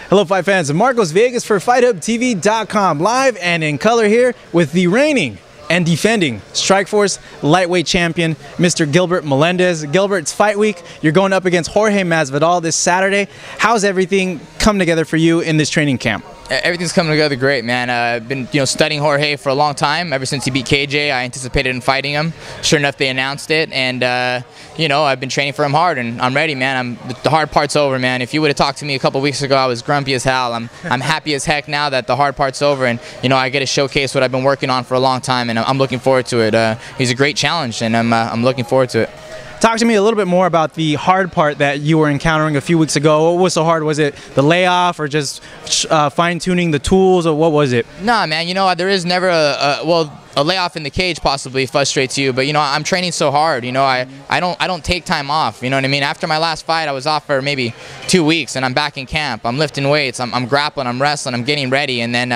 Hello, fight fans. Marcos Villegas for FightHubTV.com, live and in color here with the reigning and defending Strikeforce lightweight champion, Mr. Gilbert Melendez. Gilbert, it's fight week. You're going up against Jorge Masvidal this Saturday. How's everything come together for you in this training camp? Everything's coming together great, man. I've been, studying Jorge for a long time. Ever since he beat KJ, I anticipated in fighting him. Sure enough, they announced it, and I've been training for him hard, and I'm ready, man. The hard part's over, man. If you would have talked to me a couple weeks ago, I was grumpy as hell. I'm happy as heck now that the hard part's over, and I get to showcase what I've been working on for a long time, and I'm looking forward to it. He's a great challenge, and I'm looking forward to it. Talk to me a little bit more about the hard part that you were encountering a few weeks ago. What was so hard? Was it the layoff or just fine-tuning the tools, or what was it? Nah, man, there is never a layoff in the cage possibly frustrates you, but I'm training so hard. I don't take time off. You know what I mean? After my last fight, I was off for maybe 2 weeks, and I'm back in camp. I'm lifting weights. I'm grappling. I'm wrestling. I'm getting ready, and then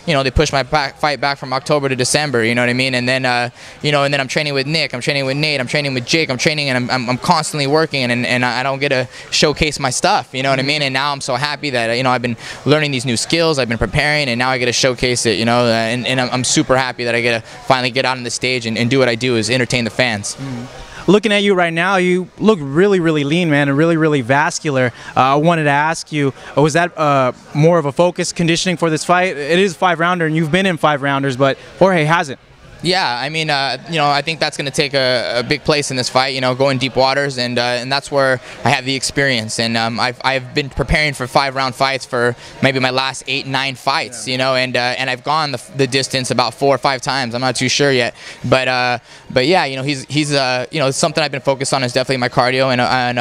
they pushed my fight back from October to December. You know what I mean? And then and then I'm training with Nick. I'm training with Nate. I'm training with Jake. I'm training, and I'm constantly working, and I don't get to showcase my stuff. You know what I mean? And now I'm so happy that I've been learning these new skills. I've been preparing, and now I get to showcase it. And I'm super happy that I get to finally get out on the stage and do what I do, is entertain the fans. Looking at you right now, you look really, really lean, man, and really, really vascular. I wanted to ask you, was that more of a focus conditioning for this fight? It is a 5-rounder, and you've been in 5-rounders, but Jorge hasn't. Yeah, I mean, I think that's going to take a big place in this fight, going deep waters, and that's where I have the experience. And I've been preparing for 5-round fights for maybe my last 8-9 fights, and I've gone the distance about 4 or 5 times. I'm not too sure yet, but yeah, he's something I've been focused on is definitely my cardio, and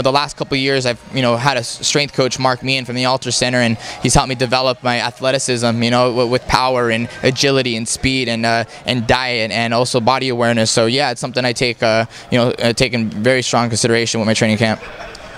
the last couple of years I've had a strength coach mark me in from the Alter Center, and he's helped me develop my athleticism, with power and agility and speed and diet and also body awareness. So yeah, it's something I take taken very strong consideration with my training camp.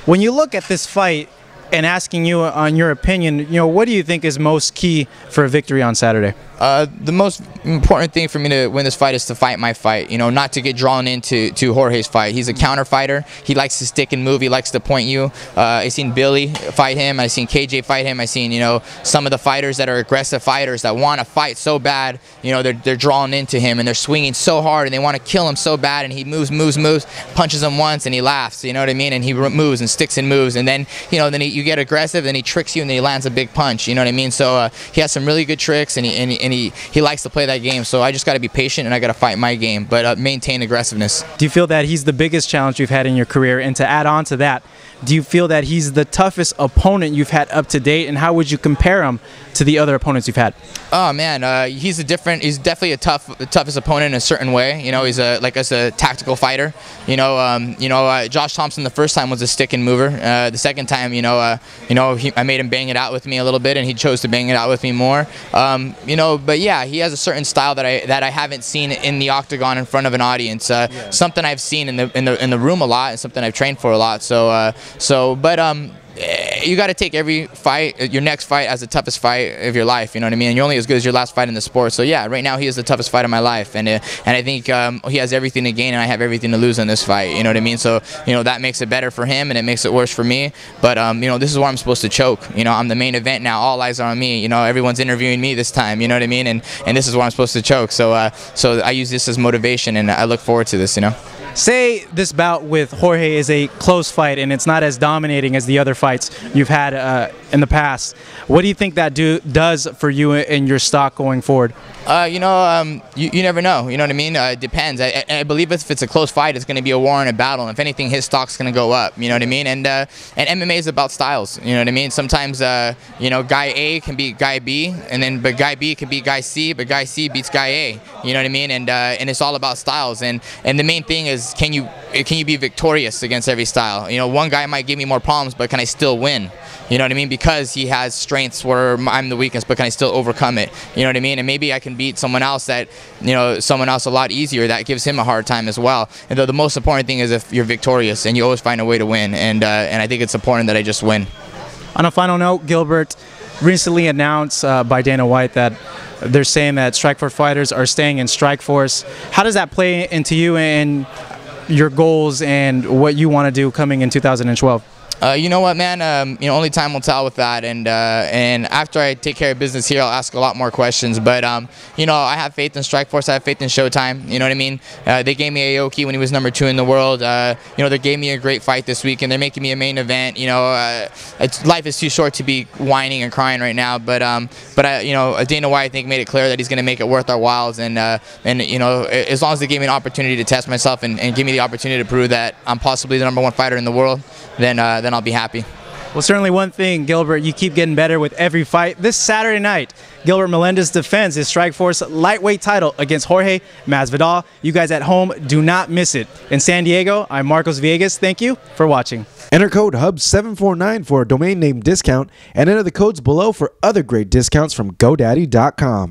When you look at this fight and asking you on your opinion, what do you think is most key for a victory on Saturday? The most important thing for me to win this fight is to fight my fight, not to get drawn into Jorge's fight. He's a counter fighter. He likes to stick and move. He likes to point you. I've seen Billy fight him. I've seen KJ fight him. I've seen, some of the fighters that are aggressive fighters that want to fight so bad, they're drawn into him, and they're swinging so hard, and they want to kill him so bad, and he moves, punches him once, and he laughs, you know what I mean? And he moves and sticks and moves, and then, you get aggressive, and he tricks you, and then he lands a big punch, you know what I mean? So he has some really good tricks, and he likes to play that game. So I just got to be patient, and I got to fight my game, but maintain aggressiveness. Do you feel that he's the biggest challenge you've had in your career? And to add on to that, do you feel that he's the toughest opponent you've had up to date, and how would you compare him to the other opponents you've had? Oh man, he's definitely a toughest opponent in a certain way. He's a tactical fighter. Josh Thompson the first time was a stick and mover. The second time, I made him bang it out with me a little bit, and he chose to bang it out with me more. But yeah, he has a certain style that I haven't seen in the octagon in front of an audience. Something I've seen in the room a lot, and something I've trained for a lot. But you got to take every fight, your next fight, as the toughest fight of your life. You know what I mean? And you're only as good as your last fight in the sport. So yeah, right now he is the toughest fight of my life, and I think he has everything to gain, and I have everything to lose in this fight. You know what I mean? So that makes it better for him, and it makes it worse for me. But this is where I'm supposed to choke. I'm the main event now. All eyes are on me. Everyone's interviewing me this time. You know what I mean? And this is where I'm supposed to choke. So I use this as motivation, and I look forward to this. Say this bout with Jorge is a close fight, and it's not as dominating as the other fights you've had in the past. What do you think that does for you and your stock going forward? You never know. You know what I mean? It depends. I believe if it's a close fight, it's going to be a war and a battle. And if anything, his stock's going to go up. You know what I mean? And MMA is about styles. You know what I mean? Sometimes guy A can beat guy B, but guy B can beat guy C, but guy C beats guy A. You know what I mean? And it's all about styles. And the main thing is, can you be victorious against every style? One guy might give me more problems, but can I still win? You know what I mean? Because he has strengths where I'm the weakness, but can I still overcome it? You know what I mean? And maybe I can beat someone else a lot easier that gives him a hard time as well. And the most important thing is if you're victorious, and you always find a way to win. And I think it's important that I just win. On a final note, Gilbert, recently announced by Dana White that they're saying that Strikeforce fighters are staying in Strikeforce. How does that play into you and your goals and what you want to do coming in 2012? You know what, man? You know, only time will tell with that, and after I take care of business here, I'll ask a lot more questions. But you know, I have faith in Strikeforce. I have faith in Showtime. You know what I mean? They gave me Aoki when he was #2 in the world. You know, they gave me a great fight this week, and they're making me a main event. You know, life is too short to be whining and crying right now. But you know, Dana White, I think, made it clear that he's going to make it worth our whiles, and you know, as long as they gave me an opportunity to test myself and give me the opportunity to prove that I'm possibly the #1 fighter in the world, then I'll be happy. Well, certainly one thing, Gilbert, you keep getting better with every fight. This Saturday night, Gilbert Melendez defends his Strikeforce lightweight title against Jorge Masvidal. You guys at home, do not miss it. In San Diego, I'm Marcos Villegas. Thank you for watching. Enter code HUB749 for a domain name discount and enter the codes below for other great discounts from GoDaddy.com.